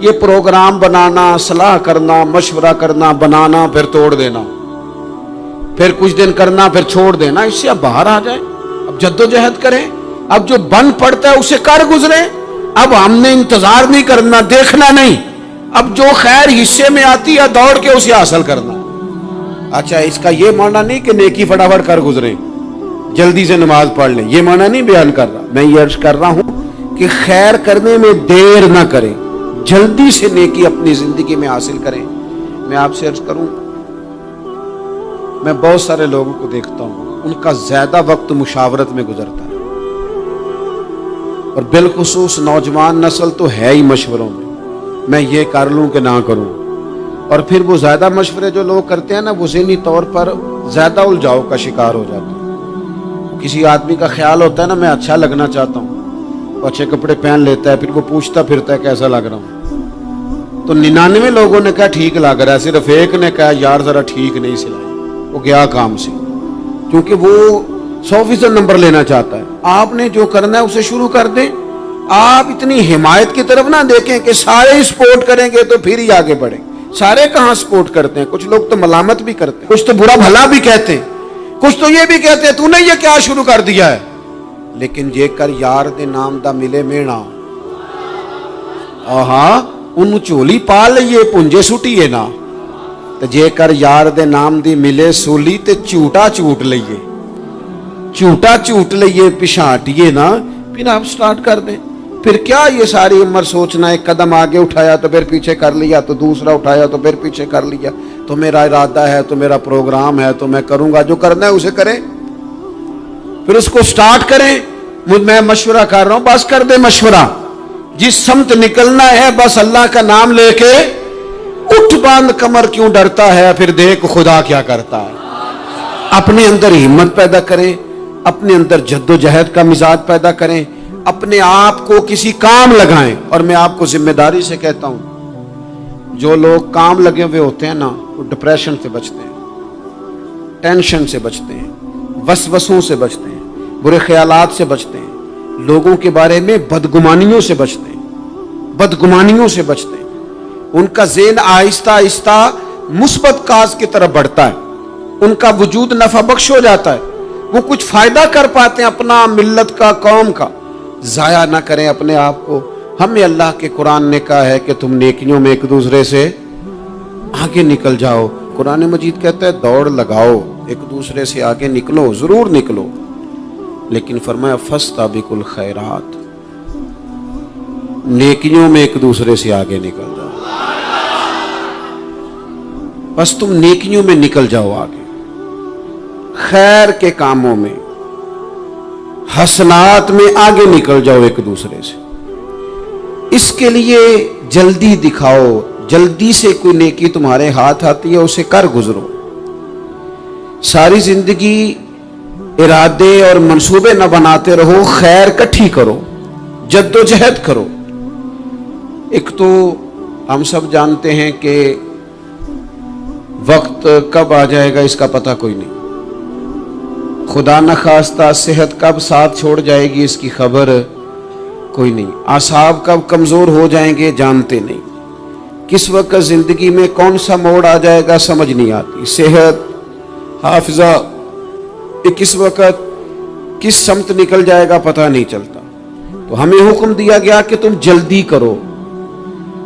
یہ پروگرام بنانا، صلاح کرنا، مشورہ کرنا، بنانا پھر توڑ دینا، پھر کچھ دن کرنا پھر چھوڑ دینا، اس سے اب باہر آ جائیں، اب جدوجہد کریں، اب جو بن پڑتا ہے اسے کر گزریں۔ اب ہم نے انتظار نہیں کرنا، دیکھنا نہیں، اب جو خیر حصے میں آتی ہے دوڑ کے اسے حاصل کرنا۔ اچھا، اس کا یہ معنی نہیں کہ نیکی فٹافٹ کر گزریں، جلدی سے نماز پڑھ لیں، یہ معنی نہیں بیان کر رہا۔ میں یہ عرض کر رہا ہوں کہ خیر کرنے میں دیر نہ کریں، جلدی سے نیکی اپنی زندگی میں حاصل کریں۔ میں آپ سے عرض کروں، میں بہت سارے لوگوں کو دیکھتا ہوں، ان کا زیادہ وقت مشاورت میں گزرتا ہے، اور بالخصوص نوجوان نسل تو ہے ہی مشوروں میں یہ کر لوں کہ نہ کروں، اور پھر وہ زیادہ مشورے جو لوگ کرتے ہیں نا، وہ ذہنی طور پر زیادہ الجھاؤ کا شکار ہو جاتے ہیں۔ کسی آدمی کا خیال ہوتا ہے نا، میں اچھا لگنا چاہتا ہوں، وہ اچھے کپڑے پہن لیتا ہے، پھر وہ پوچھتا پھرتا ہے کیسا لگ رہا ہوں، تو 99 لوگوں نے کہا ٹھیک لگ رہا ہے، صرف ایک نے کہا یار ذرا ٹھیک نہیں سلائی، وہ گیا کام سے، کیونکہ وہ 100% نمبر لینا چاہتا ہے۔ آپ نے جو کرنا ہے اسے شروع کر دیں، آپ اتنی حمایت کی طرف نہ دیکھیں کہ سارے سپورٹ کریں گے تو پھر ہی آگے بڑھیں۔ سارے کہاں سپورٹ کرتے ہیں، کچھ لوگ تو ملامت بھی کرتے ہیں، کچھ تو برا بھلا بھی کہتے ہیں، کچھ تو یہ بھی کہتے ہیں تو نے یہ کیا شروع کر دیا ہے۔ لیکن جے کر یار دے نام دا ملے مینا، آہا ان چولی پا لئیے پنجے سٹیے نا، تو جے کر یار دے نام دی ملے سولی تے چوٹا چوٹ لئیے، چوٹا چوٹ لئیے پشانٹیے نا، پھر آپ سٹارٹ کر دیں۔ پھر کیا یہ ساری عمر سوچنا، ایک قدم آگے اٹھایا تو پھر پیچھے کر لیا، تو دوسرا اٹھایا تو پھر پیچھے کر لیا، تو میرا ارادہ ہے، تو میرا پروگرام ہے، تو میں کروں گا، جو کرنا ہے اسے کریں، پھر اس کو سٹارٹ کریں۔ میں مشورہ کر رہا ہوں، بس کر دے مشورہ، جس سمت نکلنا ہے بس اللہ کا نام لے کے اٹھ، باندھ کمر کیوں ڈرتا ہے، پھر دیکھ خدا کیا کرتا ہے۔ اپنے اندر ہمت پیدا کریں، اپنے اندر جد و جہد کا مزاج پیدا کریں، اپنے آپ کو کسی کام لگائیں۔ اور میں آپ کو ذمہ داری سے کہتا ہوں، جو لوگ کام لگے ہوئے ہوتے ہیں نا، وہ ڈپریشن سے بچتے ہیں، ٹینشن سے بچتے ہیں، وسوسوں سے بچتے ہیں، برے خیالات سے بچتے ہیں، لوگوں کے بارے میں بدگمانیوں سے بچتے ہیں، بدگمانیوں سے بچتے ہیں۔ ان کا ذہن آہستہ آہستہ مثبت کاز کی طرف بڑھتا ہے، ان کا وجود نفع بخش ہو جاتا ہے، وہ کچھ فائدہ کر پاتے ہیں اپنا، ملت کا، قوم کا۔ ضائع نہ کریں اپنے آپ کو۔ ہمیں اللہ کے قرآن نے کہا ہے کہ تم نیکیوں میں ایک دوسرے سے آگے نکل جاؤ۔ قرآن مجید کہتا ہے دوڑ لگاؤ، ایک دوسرے سے آگے نکلو، ضرور نکلو، لیکن فرمایا فاستبقوا الخیرات، نیکیوں میں ایک دوسرے سے آگے نکل جاؤ، بس تم نیکیوں میں نکل جاؤ آگے، خیر کے کاموں میں، حسنات میں آگے نکل جاؤ ایک دوسرے سے۔ اس کے لیے جلدی دکھاؤ، جلدی سے کوئی نیکی تمہارے ہاتھ آتی ہے اسے کر گزرو۔ ساری زندگی ارادے اور منصوبے نہ بناتے رہو، خیر کٹھی کرو، جد و جہد کرو۔ ایک تو ہم سب جانتے ہیں کہ وقت کب آ جائے گا اس کا پتہ کوئی نہیں، خدا نخواستہ صحت کب ساتھ چھوڑ جائے گی اس کی خبر کوئی نہیں، اعصاب کب کمزور ہو جائیں گے جانتے نہیں، کس وقت زندگی میں کون سا موڑ آ جائے گا سمجھ نہیں آتی، صحت، حافظہ، کس وقت کس سمت نکل جائے گا پتہ نہیں چلتا۔ تو ہمیں حکم دیا گیا کہ تم جلدی کرو،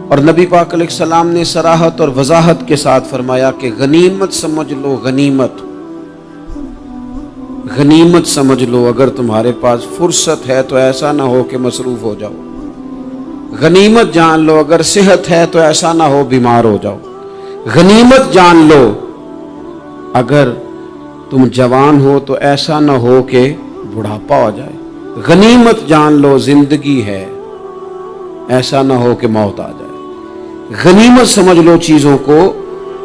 اور نبی پاک علیہ السلام نے صراحت اور وضاحت کے ساتھ فرمایا کہ غنیمت سمجھ لو، غنیمت غنیمت سمجھ لو، اگر تمہارے پاس فرصت ہے تو ایسا نہ ہو کہ مصروف ہو جاؤ، غنیمت جان لو اگر صحت ہے تو ایسا نہ ہو بیمار ہو جاؤ، غنیمت جان لو اگر تم جوان ہو تو ایسا نہ ہو کہ بڑھاپا ہو جائے، غنیمت جان لو زندگی ہے، ایسا نہ ہو کہ موت آ جائے۔ غنیمت سمجھ لو چیزوں کو،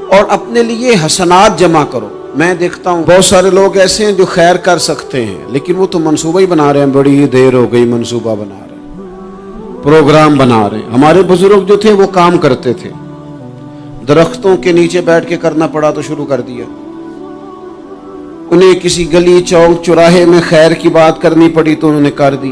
اور اپنے لیے حسنات جمع کرو۔ میں دیکھتا ہوں بہت سارے لوگ ایسے ہیں جو خیر کر سکتے ہیں، لیکن وہ تو منصوبہ ہی بنا رہے ہیں، بڑی دیر ہو گئی منصوبہ بنا رہے ہیں، پروگرام بنا رہے ہیں۔ ہمارے بزرگ جو تھے وہ کام کرتے تھے، درختوں کے نیچے بیٹھ کے کرنا پڑا تو شروع کر دیا، انہیں کسی گلی چوک چوراہے میں خیر کی بات کرنی پڑی تو انہوں نے کر دی،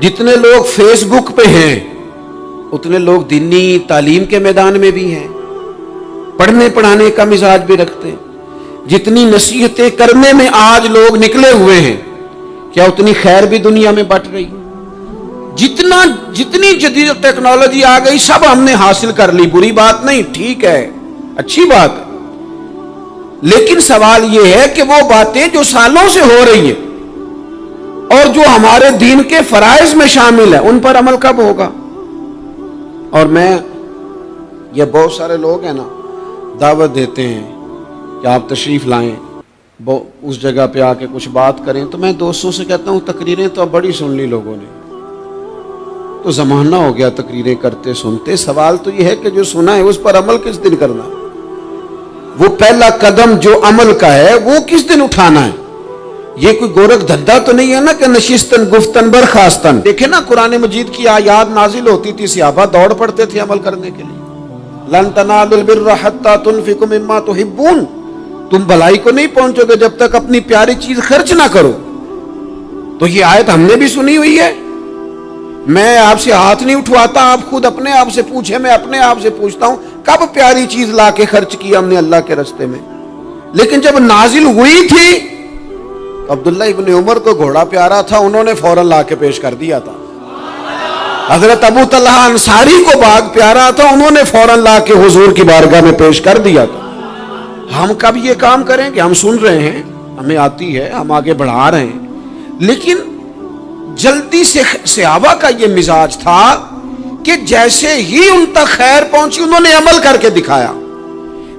جتنے لوگ فیس بک پہ ہیں اتنے لوگ دینی تعلیم کے میدان میں بھی ہیں، پڑھنے پڑھانے کا مزاج بھی رکھتے ہیں۔ جتنی نصیحتیں کرنے میں آج لوگ نکلے ہوئے ہیں، کیا اتنی خیر بھی دنیا میں بٹ رہی؟ جتنی جدید ٹیکنالوجی آ گئی سب ہم نے حاصل کر لی، بری بات نہیں، ٹھیک ہے، اچھی بات ہے، لیکن سوال یہ ہے کہ وہ باتیں جو سالوں سے ہو رہی ہیں اور جو ہمارے دین کے فرائض میں شامل ہیں ان پر عمل کب ہوگا؟ اور یہ بہت سارے لوگ ہیں نا دعوت دیتے ہیں کہ آپ تشریف لائیں، اس جگہ پہ آ کے کچھ بات کریں، تو میں دوستوں سے کہتا ہوں تقریریں تو اب بڑی سن لی لوگوں نے، تو زمانہ ہو گیا تقریریں کرتے سنتے، سوال تو یہ ہے کہ جو سنا ہے اس پر عمل کس دن کرنا ہے؟ وہ پہلا قدم جو عمل کا ہے وہ کس دن اٹھانا ہے؟ یہ کوئی گورکھ دھندا تو نہیں ہے نا کہ نشستن گفتن برخاستن۔ دیکھیں نا قرآن مجید کی آیات نازل ہوتی تھی، صحابہ دوڑ پڑتے تھے عمل کرنے کے لیے۔ لن تنالوا البر حتى تنفقوا مما تحبون، تم بھلائی کو نہیں پہنچو گے جب تک اپنی پیاری چیز خرچ نہ کرو۔ تو یہ آیت ہم نے بھی سنی ہوئی ہے، میں آپ سے ہاتھ نہیں اٹھواتا، آپ خود اپنے آپ سے پوچھیں، میں اپنے آپ سے پوچھتا ہوں کب پیاری چیز لا کے خرچ کی ہم نے اللہ کے راستے میں؟ لیکن جب نازل ہوئی تھی عبداللہ ابن عمر کو گھوڑا پیارا تھا، انہوں نے فوراً لا کے پیش کر دیا تھا۔ حضرت ابو طلحہ انصاری کو باغ پیارا تھا، انہوں نے فوراً لا کے حضور کی بارگاہ میں پیش کر دیا تھا۔ ہم کب یہ کام کریں کہ ہم سن رہے ہیں، ہمیں آتی ہے، ہم آگے بڑھا رہے ہیں، لیکن جلدی سے صحابہ کا یہ مزاج تھا کہ جیسے ہی ان تک خیر پہنچی انہوں نے عمل کر کے دکھایا،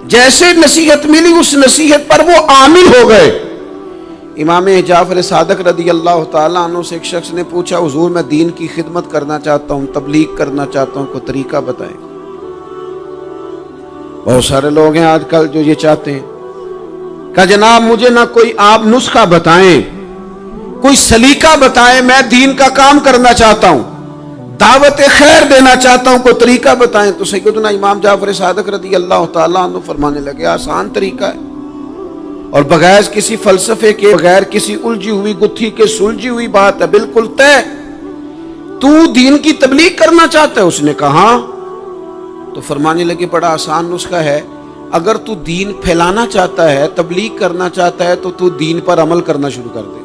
جیسے نصیحت ملی اس نصیحت پر وہ عامل ہو گئے۔ امام جعفر صادق رضی اللہ تعالیٰ عنہ سے ایک شخص نے پوچھا، حضور میں دین کی خدمت کرنا چاہتا ہوں، تبلیغ کرنا چاہتا ہوں، کوئی طریقہ بتائیں۔ بہت سارے لوگ ہیں آج کل جو یہ چاہتے ہیں کہ جناب مجھے نہ کوئی آپ نسخہ بتائیں، کوئی سلیقہ بتائیں، میں دین کا کام کرنا چاہتا ہوں، دعوت خیر دینا چاہتا ہوں، کوئی طریقہ بتائیں۔ تو سیدنا امام جعفر صادق رضی اللہ تعالیٰ عنہ فرمانے لگے، آسان طریقہ ہے، اور بغیر کسی فلسفے کے، بغیر کسی الجھی ہوئی گتھی کے سلجھی ہوئی بات ہے، بالکل طے۔ تو دین کی تبلیغ کرنا چاہتا ہے؟ اس نے کہا، تو فرمانے لگے بڑا آسان نسخہ ہے، اگر تو دین پھیلانا چاہتا ہے، تبلیغ کرنا چاہتا ہے، تو دین پر عمل کرنا شروع کر دے۔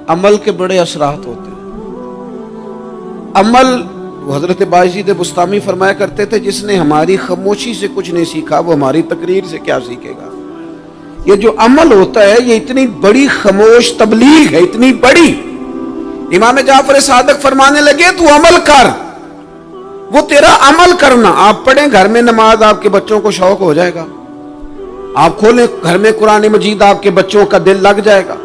عمل کے بڑے اثرات ہوتے ہیں۔ عمل، حضرت باجید بستامی فرمایا کرتے تھے، جس نے ہماری خاموشی سے کچھ نہیں سیکھا وہ ہماری تقریر سے کیا سیکھے گا۔ یہ جو عمل ہوتا ہے یہ اتنی بڑی خاموش تبلیغ ہے، اتنی بڑی۔ امام جعفر صادق فرمانے لگے تو عمل کر، وہ تیرا عمل کرنا۔ آپ پڑھیں گھر میں نماز، آپ کے بچوں کو شوق ہو جائے گا، آپ کھولیں گھر میں قرآن مجید، آپ کے بچوں کا دل لگ جائے گا۔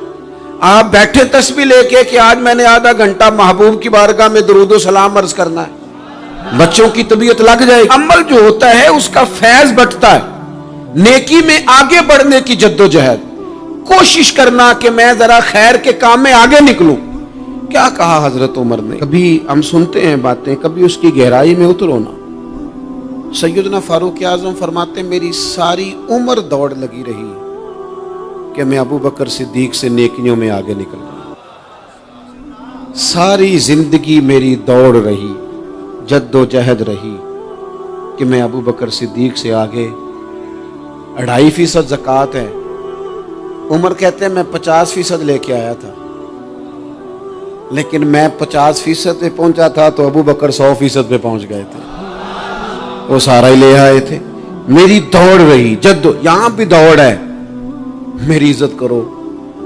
آپ بیٹھے تسبیح لے کے کہ آج میں نے آدھا گھنٹہ محبوب کی بارگاہ میں درود و سلام عرض کرنا ہے، بچوں کی طبیعت لگ جائے گی۔ عمل جو ہوتا ہے اس کا فیض بٹتا ہے، نیکی میں آگے بڑھنے کی جدوجہد، کوشش کرنا کہ میں ذرا خیر کے کام میں آگے نکلوں۔ کیا کہا حضرت عمر نے؟ کبھی ہم سنتے ہیں باتیں، کبھی اس کی گہرائی میں اترو نا۔ سیدنا فاروق اعظم فرماتے میری ساری عمر دوڑ لگی رہی کہ میں ابو بکر صدیق سے نیکیوں میں آگے نکل رہا، ساری زندگی میری دوڑ رہی، جد و جہد رہی کہ میں ابو بکر صدیق سے آگے۔ 2.5% زکوٰۃ ہے، عمر کہتے ہیں میں 50% لے کے آیا تھا، لیکن میں 50% پہ پہنچا تھا تو ابو بکر 100% پہ پہنچ گئے تھے، وہ سارا ہی لے آئے تھے۔ میری دوڑ رہی، یہاں بھی دوڑ ہے، میری عزت کرو،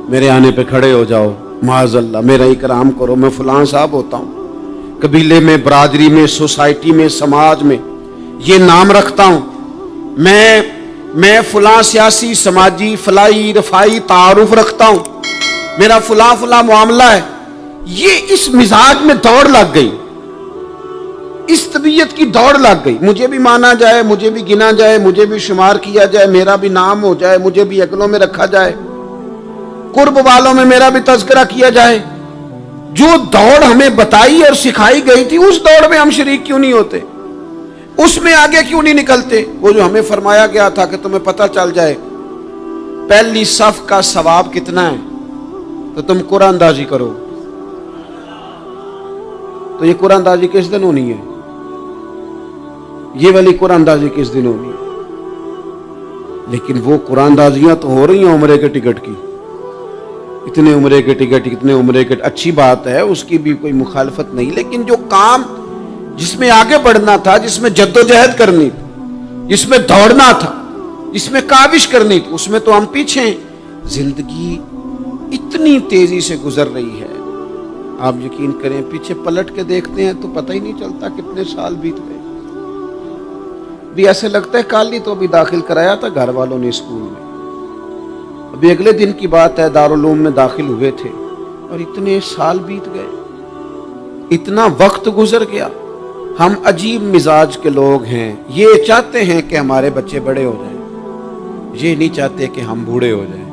میرے آنے پہ کھڑے ہو جاؤ، معاذ اللہ میرا اکرام کرو، میں فلاں صاحب ہوتا ہوں، قبیلے میں، برادری میں، سوسائٹی میں، سماج میں یہ نام رکھتا ہوں، میں فلاں سیاسی، سماجی، فلاحی، رفائی تعارف رکھتا ہوں، میرا فلاں معاملہ ہے۔ یہ اس مزاج میں دوڑ لگ گئی، اس طبیعت کی دوڑ لگ گئی، مجھے بھی مانا جائے، مجھے بھی گنا جائے، مجھے بھی شمار کیا جائے، میرا بھی نام ہو جائے، مجھے بھی اگلوں میں رکھا جائے، قرب والوں میں میرا بھی تذکرہ کیا جائے۔ جو دوڑ ہمیں بتائی اور سکھائی گئی تھی اس دوڑ میں ہم شریک کیوں نہیں ہوتے، اس میں آگے کیوں نہیں نکلتے؟ وہ جو ہمیں فرمایا گیا تھا کہ تمہیں پتہ چل جائے پہلی صف کا ثواب کتنا ہے، تو تم قرآن اندازی کرو. تو یہ قرآن اندازی کس دن ہونی ہے؟ یہ والی قرآن اندازی کس دن ہونی ہے؟ لیکن وہ قرآن اندازیاں تو ہو رہی ہیں عمرے کے ٹکٹ کی. اتنے عمرے کے ٹکٹ، اتنے عمرے کے، اچھی بات ہے، اس کی بھی کوئی مخالفت نہیں، لیکن جو کام جس میں آگے بڑھنا تھا، جس میں جد و جہد کرنی تھی، جس میں دوڑنا تھا، جس میں کاوش کرنی تھی، اس میں تو ہم پیچھے ہیں. زندگی اتنی تیزی سے گزر رہی ہے، آپ یقین کریں پیچھے پلٹ کے دیکھتے ہیں تو پتہ ہی نہیں چلتا کتنے سال بیت گئے. بھی ایسے لگتا ہے کل ہی تو ابھی داخل کرایا تھا گھر والوں نے اسکول میں، ابھی اگلے دن کی بات ہے دارالعلوم میں داخل ہوئے تھے اور اتنے سال بیت گئے، اتنا وقت گزر گیا. ہم عجیب مزاج کے لوگ ہیں، یہ چاہتے ہیں کہ ہمارے بچے بڑے ہو جائیں، یہ نہیں چاہتے کہ ہم بوڑھے ہو جائیں.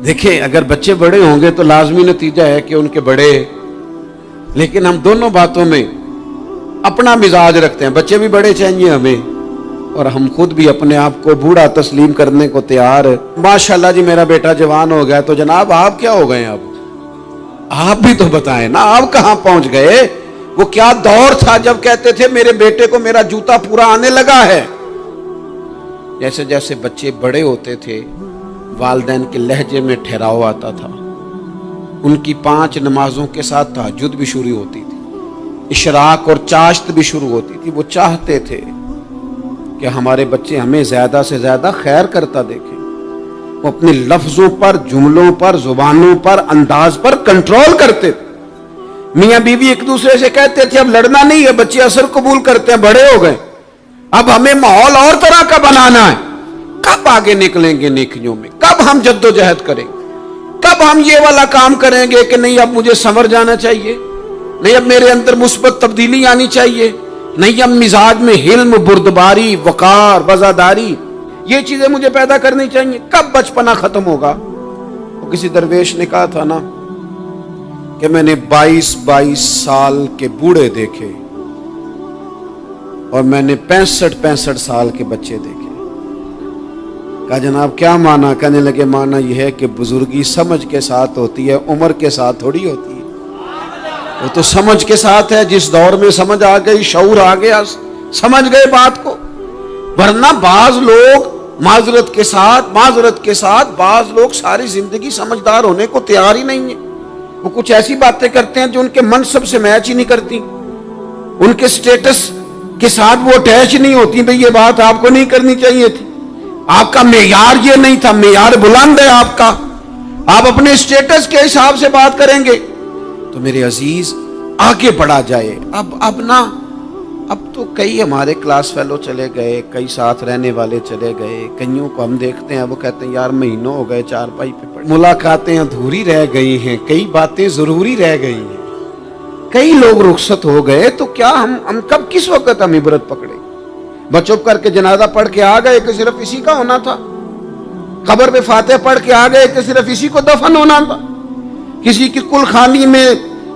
دیکھیں اگر بچے بڑے ہوں گے تو لازمی نتیجہ ہے کہ ان کے بڑے، لیکن ہم دونوں باتوں میں اپنا مزاج رکھتے ہیں. بچے بھی بڑے چاہیے ہمیں اور ہم خود بھی اپنے آپ کو بوڑھا تسلیم کرنے کو تیار. ماشاءاللہ جی میرا بیٹا جوان ہو گیا، تو جناب آپ کیا ہو گئے؟ اب آپ بھی تو بتائیں نا، آپ کہاں پہنچ گئے؟ وہ کیا دور تھا جب کہتے تھے میرے بیٹے کو میرا جوتا پورا آنے لگا ہے. جیسے جیسے بچے بڑے ہوتے تھے والدین کے لہجے میں ٹھہراؤ آتا تھا، ان کی 5 نمازوں کے ساتھ تہجد بھی شروع ہوتی تھی، اشراق اور چاشت بھی شروع ہوتی تھی. وہ چاہتے تھے کہ ہمارے بچے ہمیں زیادہ سے زیادہ خیر کرتا دیکھیں. وہ اپنے لفظوں پر، جملوں پر، زبانوں پر، انداز پر کنٹرول کرتے تھے. میاں بیوی ایک دوسرے سے کہتے تھے اب لڑنا نہیں ہے، بچے اثر قبول کرتے ہیں، بڑے ہو گئے، اب ہمیں ماحول اور طرح کا بنانا ہے. کب آگے نکلیں گے نیکیوں میں؟ کب ہم جد و جہد کریں گے؟ کب ہم یہ والا کام کریں گے کہ نہیں اب مجھے سنور جانا چاہیے، نہیں اب میرے اندر مثبت تبدیلی آنی چاہیے، نہیں اب مزاج میں حلم، بردباری، وقار، وزاداری، یہ چیزیں مجھے پیدا کرنی چاہیے. کب بچپنا ختم ہوگا؟ وہ کسی درویش نے کہا تھا نا کہ میں نے 22 سال کے بوڑھے دیکھے اور میں نے 65 سال کے بچے دیکھے. کہا جناب کیا معنی؟ کہنے لگے معنی یہ ہے کہ بزرگی سمجھ کے ساتھ ہوتی ہے، عمر کے ساتھ تھوڑی ہوتی ہے. وہ تو سمجھ کے ساتھ ہے، جس دور میں سمجھ آ گئی، شعور آ گیا، سمجھ گئے بات کو. ورنہ بعض لوگ معذرت کے ساتھ بعض لوگ ساری زندگی سمجھدار ہونے کو تیار ہی نہیں ہیں. وہ کچھ ایسی باتیں کرتے ہیں جو ان کے منصب سے میچ ہی نہیں کرتی، ان کے سٹیٹس کے ساتھ وہ اٹیچ نہیں ہوتی. بھئی یہ بات آپ کو نہیں کرنی چاہیے تھی، آپ کا معیار یہ نہیں تھا، معیار بلند ہے آپ کا، آپ اپنے سٹیٹس کے حساب سے بات کریں گے. تو میرے عزیز آگے بڑھا جائے. اب تو کئی ہمارے کلاس فیلو چلے گئے، کئی ساتھ رہنے والے چلے گئے، کئیوں کو ہم دیکھتے ہیں وہ کہتے ہیں یار مہینوں ہو گئے چارپائی پہ پڑے، ملاقاتیں ادھوری رہ گئی ہیں، کئی باتیں ضروری رہ گئی ہیں، کئی لوگ رخصت ہو گئے. تو کیا ہم کب کس وقت ہم عبرت پکڑے؟ بس چپ کر کے جنازہ پڑھ کے آ گئے کہ صرف اسی کا ہونا تھا، قبر پہ فاتح پڑھ کے آ گئے کہ صرف اسی کو دفن ہونا تھا، کسی کی کل خانی میں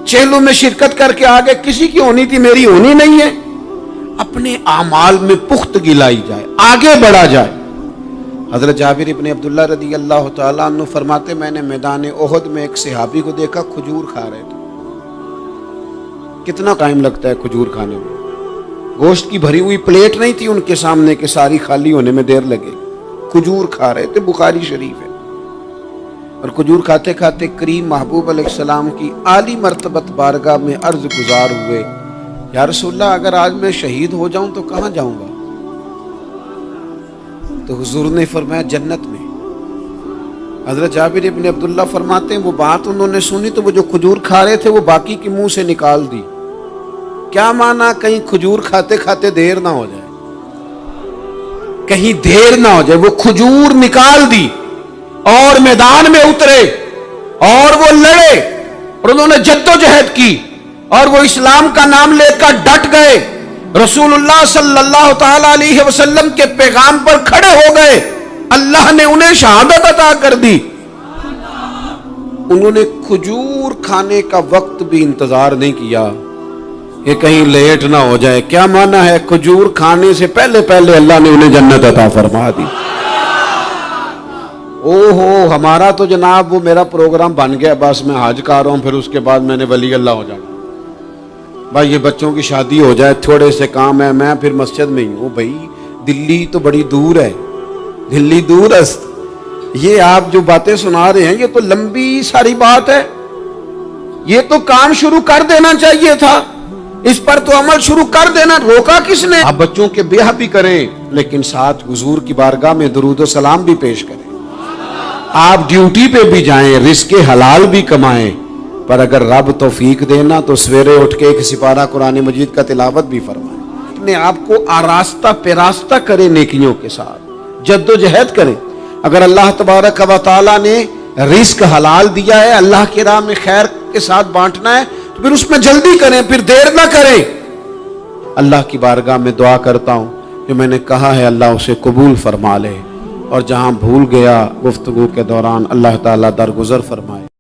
چہلوں میں شرکت کر کے آگے کسی کی ہونی تھی، میری ہونی نہیں ہے. اپنے اعمال میں پختگی لائی جائے، آگے بڑھا جائے. حضرت جابر ابن عبداللہ رضی اللہ تعالیٰ عنہ فرماتے میں نے میدان احد میں ایک صحابی کو دیکھا کھجور کھا رہے تھے. کتنا ٹائم لگتا ہے کھجور کھانے میں؟ گوشت کی بھری ہوئی پلیٹ نہیں تھی ان کے سامنے کہ ساری خالی ہونے میں دیر لگے. کھجور کھا رہے تھے، بخاری شریف ہے. اور کھجور کھاتے کھاتے کریم محبوب علیہ السلام کی عالی مرتبت بارگاہ میں عرض گزار ہوئے یا رسول اللہ اگر آج میں شہید ہو جاؤں تو کہاں جاؤں گا؟ تو حضور نے فرمایا جنت میں. حضرت جابر ابن عبداللہ فرماتے ہیں وہ بات انہوں نے سنی تو وہ جو کھجور کھا رہے تھے وہ باقی کی منہ سے نکال دی. کیا معنی؟ کہیں کھجور کھاتے کھاتے دیر نہ ہو جائے، کہیں دیر نہ ہو جائے. وہ کھجور نکال دی اور میدان میں اترے اور وہ لڑے اور انہوں نے جد و جہد کی اور وہ اسلام کا نام لے کر ڈٹ گئے، رسول اللہ صلی اللہ تعالی علیہ وسلم کے پیغام پر کھڑے ہو گئے. اللہ نے انہیں شہادت عطا کر دی. انہوں نے کھجور کھانے کا وقت بھی انتظار نہیں کیا کہ کہیں لیٹ نہ ہو جائے. کیا معنی ہے؟ کھجور کھانے سے پہلے اللہ نے انہیں جنت عطا فرما دی. او ہو ہمارا تو جناب وہ میرا پروگرام بن گیا، بس میں حج کر رہا ہوں، پھر اس کے بعد میں نے ولی اللہ ہو جانا، بھائی یہ بچوں کی شادی ہو جائے، تھوڑے سے کام ہے، میں پھر مسجد میں ہی ہوں۔ بھائی دلی تو بڑی دور ہے، دلی دور است، یہ آپ جو باتیں سنا رہے ہیں یہ تو لمبی ساری بات ہے، یہ تو کام شروع کر دینا چاہیے تھا، اس پر تو عمل شروع کر دینا، روکا کس نے؟ آپ بچوں کے بیاہ بھی کریں لیکن ساتھ حضور کی بارگاہ میں درود و سلام بھی پیش کریں، آپ ڈیوٹی پہ بھی جائیں، رزق حلال بھی کمائیں، پر اگر رب توفیق دینا تو سویرے اٹھ کے ایک سپارہ قرآن مجید کا تلاوت بھی فرمائیں، اپنے آپ کو آراستہ پیراستہ کریں، نیکیوں کے ساتھ جد و جہد کریں۔ اگر اللہ تبارک و تعالیٰ نے رزق حلال دیا ہے، اللہ کی راہ میں خیر کے ساتھ بانٹنا ہے، تو پھر اس میں جلدی کریں، پھر دیر نہ کریں۔ اللہ کی بارگاہ میں دعا کرتا ہوں جو میں نے کہا ہے اللہ اسے قبول فرما لے، اور جہاں بھول گیا گفتگو کے دوران اللہ تعالیٰ درگزر فرمائے۔